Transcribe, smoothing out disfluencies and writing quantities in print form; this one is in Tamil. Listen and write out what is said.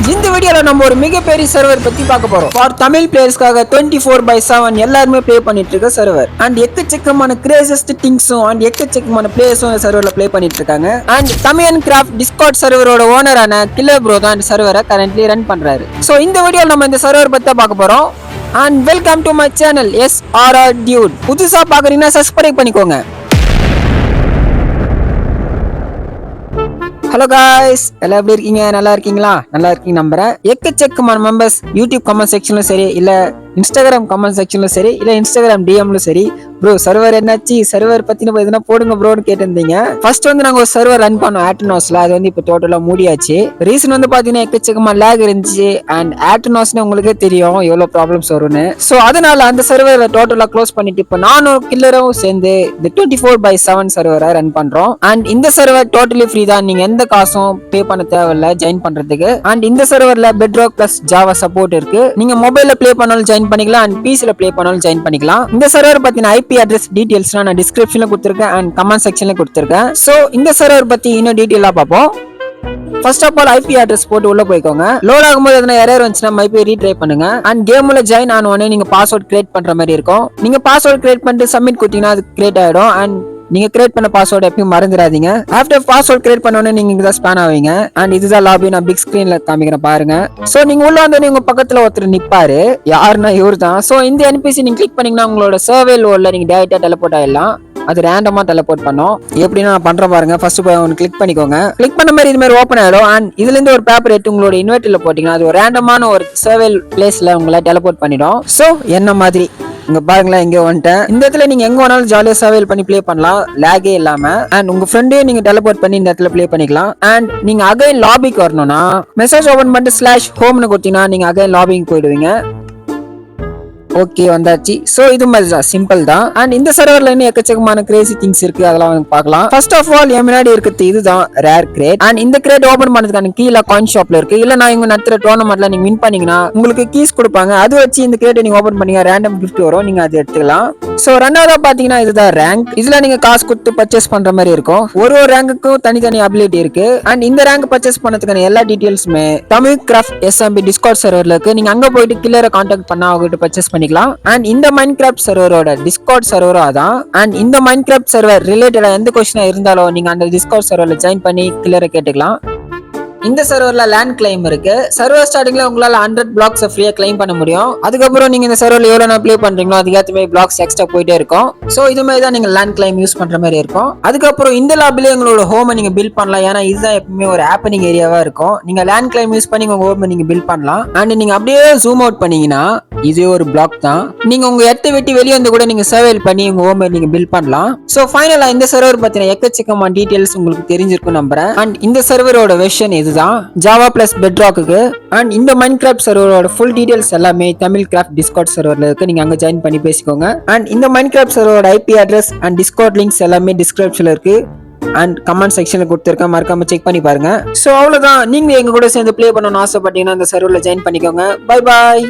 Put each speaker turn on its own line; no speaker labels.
இந்த வீடியோல நம்ம ஒரு மிகப்பெரிய சர்வர் பத்தி பார்க்க போறோம். ஃபார் தமிழ் பிளேயர்ஸ்க்காக 24/7 எல்லாருமே ப்ளே பண்ணிட்டு இருக்க சர்வர். அண்ட் எக்கச்சக்கமான கிரேசியஸ்ட் திங்ஸும் அண்ட் எக்கச்சக்கமான பிளேயர்ஸும் சர்வர்ல ப்ளே பண்ணிட்டு இருக்காங்க. அண்ட் தமிழன் கிராஃப்ட் டிஸ்கார்ட் சர்வரோட ஓனரான கில்லர் ப்ரோ தான் இந்த சர்வரை கரண்ட்லி ரன் பண்றாரு. சோ இந்த வீடியோல நம்ம இந்த சர்வர் பத்தி பார்க்க போறோம். And welcome to my channel SRR Dude. புதுசா பாக்குறீங்கன்னா சப்ஸ்கிரைப் பண்ணிக்கோங்க. ஹலோ காய்ஸ், எல்லாம் எப்படி இருக்கீங்க? நல்லா இருக்கீங்களா? நல்லா இருக்கீங்க நம்புறேன். எக்கச்சக்கமான மெம்பர்ஸ் யூடியூப் கமெண்ட் செக்ஷன்லும் சரி, இல்ல இன்ஸ்டாகிராம் கமெண்ட் செக்ஷன்லும் சரி, இல்ல இன்ஸ்டாகிராம் டிஎம்லும் சரி, ப்ரோ சர்வர் என்னாச்சு, சர்வர் பத்தின எதுனா போடுங்க ப்ரோன்னு கேட்டிருந்தீங்க. ஃபர்ஸ்ட் நாங்க ஒரு சர்வர் ரன் பண்ணோம் ஆட்டனோஸ்ல. அது இப்போ டோட்டலா மூடியாச்சு. ரீசன் பாத்தீங்கன்னா எக்கச்சக்கமா லேக் இருந்துச்சு. அண்ட் ஆட்டனோஸ்னு உங்களுக்கே தெரியும் எவ்வளவு ப்ராப்ளம்ஸ் வரும்னு. சோ அதனால அந்த சர்வரை டோட்டலா க்ளோஸ் பண்ணிட்டு இப்போ நானும் கில்லரும் சேர்ந்து இந்த 24/7 சர்வரை ரன் பண்றோம். அண்ட் இந்த சர்வர் டோட்டலி ஃப்ரீ தான். நீங்க எந்த காசும் பே பண்ண தேவையில்ல ஜாயின் பண்றதுக்கு. அண்ட் இந்த சர்வர்ல பெட்ராக் பிளஸ் ஜாவா சப்போர்ட் இருக்கு. நீங்க மொபைல்ல ப்ளே பண்ணாலும் ஜாயின் பண்ணிக்கலாம் அண்ட் பிசில ப்ளே பண்ணாலும் ஜாயின் பண்ணிக்கலாம். இந்த சர்வர் பத்தின ஐபி அட்ரஸ் டீடைல்ஸ் நான் டிஸ்கிரிப்ஷன்ல கொடுத்திருக்கேன் அண்ட் கமெண்ட் செக்ஷன்ல கொடுத்திருக்கேன். சோ இந்த சர்வர் பத்தி இன்னும் டீடைலா பார்ப்போம். First of all IP address போட்டு உள்ள போய்க்கோங்க. லோட் ஆகும்போது எதனா எரர் வந்துச்சுன்னா ஐபி ரீட்ரை பண்ணுங்க. அண்ட் கேம்ல ஜாயின் ஆன உடனே நீங்க பாஸ்வேர்ட் கிரியேட் பண்ற மாதிரி இருக்கும். நீங்க பாஸ்வேர்ட் கிரியேட் பண்ணிட்டு சப்மிட் கொடுத்தீங்கன்னா அது கிரியேட் ஆயிடும். அண்ட் நீங்க கிரியேட் பண்ண பாஸ்வேர்ட் எப்பயும் மறந்துடாதீங்க. ஆஃப்டர் பாஸ்வேர்ட் கிரியேட் பண்ணோன்னே நீங்க இங்க ஸ்பேன் ஆவீங்க. அண்ட் இதுதான் லாபி. நான் பிக் ஸ்கிரீன்ல காமிக்கிறேன் பாருங்க. சோ நீங்க உள்ள வந்து உங்க பக்கத்துல ஒருத்தர் நிப்பாரு. யாருன்னா இவர் தான். சோ இந்த என்பிசி நீங்க கிளிக் பண்ணீங்கன்னா உங்களோட சர்வே லோட்ல நீங்க டைரக்டா டெலிபோர்ட் ஆயிடலாம். அது ரேண்டமா டெலிபோர்ட் பண்ணும். எப்படின்னா நான் பண்றேன் பாருங்க. ஃபர்ஸ்ட் போய் ஒன்னு கிளிக் பண்ணிக்கோங்க. கிளிக் பண்ண மாதிரி இது மாதிரி ஓப்பன் ஆயிடும். அண்ட் இதுல இருந்து ஒரு பேப்பர் எடுத்து உங்களோட இன்வெர்டர்ல போட்டீங்கன்னா அது ஒரு ரேண்டமான ஒரு சர்வே பிளேஸ்ல உங்களை டெலிபோர்ட் பண்ணிடும். சோ என்ன மாதிரி இங்க பாருங்களேன், இங்க வந்துட்டேன். இந்த இடத்துல நீங்க எங்க வேணாலும் ஜாலியா சர்வேல் பண்ணி ப்ளே பண்ணலாம், லேகே இல்லாம. அண்ட் உங்க ஃப்ரெண்டையும் நீங்க டெலிபோர்ட் பண்ணி இந்த இடத்துல ப்ளே பண்ணிக்கலாம். அண்ட் நீங்க அகைன் லாபிக்கு வரணும்னா மெசேஜ் ஓபன் பண்ணிட்டு /home கொடுத்தீங்கன்னா நீங்க அகைன் லாபிக்கு போயிடுவீங்க. ஓகே வந்தாச்சு. சோ இது மாதிரி தான், சிம்பிள் தான். அண்ட் இந்த சர்வர்ல இன்னும் எக்கச்சக்கமான கிரேசி திங்ஸ் இருக்கு, அதெல்லாம் பார்க்கலாம். ஃபர்ஸ்ட் ஆஃப் ஆல் என் முன்னாடி இருக்கிறது இதுதான் ரேர் கிரேட். அண்ட் இந்த கிரேட் ஓபன் பண்ணதுக்கான கீழே காயின் ஷாப்ல இருக்கு. இல்ல நான் இங்க நடத்துற டோர்னமெண்ட்ல நீங்க வின் பண்ணீங்கன்னா உங்களுக்கு கீஸ் கொடுப்பாங்க. அது வச்சு இந்த கிரேட்டை நீங்க ஓபன் பண்ணீங்க ரேண்டம் கிஃப்ட் வரும், நீங்க அதை எடுத்துக்கலாம். சோ ரெண்டாவதா பாத்தீங்கன்னா இதுதான் ரேங்க். இதுல நீங்க காசு கொடுத்து பர்ச்சேஸ் பண்ற மாதிரி இருக்கும். ஒரு ரேங்குக்கும் தனித்தனி அபிலிட்டி இருக்கு. அண்ட் இந்த ரேங்க் பர்ச்சேஸ் பண்ணதுக்கான எல்லா டீடைல்ஸுமே தமிழ் கிராஃப்ட் SMB டிஸ்கார்ட் சர்வர்ல இருக்கு. நீங்க அங்க போயிட்டு கில்லரை கான்டாக்ட் பண்ணா அவங்ககிட்ட பர்ச்சேஸ் பண்ணிக்கலாம். அண்ட் இந்த மைன்கிராஃப்ட் சர்வரோட டிஸ்கார்ட் சர்வரும் அதான். அண்ட் இந்த மைன்கிராஃப்ட் சர்வர் ரிலேட்டடா எந்த கொஸ்டினா இருந்தாலும் நீங்க அந்த டிஸ்கார்ட் சர்வர்ல ஜாயின் பண்ணி கில்லரை கேட்டுக்கலாம். இந்த சர்வர்ல லேண்ட் கிளைம் இருக்கு. சர்வர் ஸ்டார்டிங்ல உங்களால 100 பிளாக்ஸ் ஃப்ரீயா கிளைம் பண்ண முடியும். அதுக்கப்புறம் நீங்க இந்த சர்வர்ல எவ்வளவு ப்ளே பண்றீங்களோ அதுக்கேற்ற மாதிரி பிளாக்ஸ் எக்ஸ்ட்ரா போயிட்டே இருக்கும். சோ இது மாதிரி தான் நீங்க லேண்ட் கிளைம் யூஸ் பண்ற மாதிரி இருக்கும். அதுக்கப்புறம் இந்த லாபில உங்களோட ஹோமை நீங்க பில்ட் பண்ணலாம். ஏன்னா இதுதான் எப்பவுமே ஒரு ஹேப்பனிங் ஏரியாவா இருக்கும். நீங்க லேண்ட் கிளைம் யூஸ் பண்ணி உங்க ஹோமை நீங்க பில்ட் பண்ணலாம். அண்ட் நீங்க அப்படியே ஜூம் அவுட் பண்ணீங்கன்னா இதே ஒரு பிளாக் தான். நீங்க உங்க இடத்தை விட்டு வெளியே வந்து கூட நீங்க சர்வேல் பண்ணி உங்க ஹோமை நீங்க பில்ட் பண்ணலாம். சோ ஃபைனலா இந்த சர்வர் பத்தின எக்கச்சக்கமான டீடைல்ஸ் உங்களுக்கு தெரிஞ்சிருக்கும் நம்புறேன். அண்ட் இந்த சர்வரோட வெர்ஷன் இதுதான், ஜாவா பிளஸ் பெட்ராக்கு. அண்ட் இந்த மைன்கிராஃப்ட் சர்வரோட ஃபுல் டீடைல்ஸ் எல்லாமே தமிழ் கிராஃப்ட் டிஸ்கார்ட் சர்வர்ல இருக்கு. நீங்க அங்க ஜாயின் பண்ணி பேசிக்கோங்க. அண்ட் இந்த மைன்கிராஃப்ட் சர்வரோட IP address and Discord links எல்லாமே டிஸ்கிரிப்ஷன்ல இருக்கு அண்ட் கமெண்ட் செக்ஷன்ல கொடுத்திருக்கேன், மறக்காம செக் பண்ணி பாருங்க. சோ அவ்வளவுதான். நீங்க எங்க கூட சேர்ந்து ப்ளே பண்ணணும்னு ஆசைப்பட்டீங்கன்னா அந்த சர்வர்ல ஜாயின் பண்ணிக்கோங்க. Bye bye.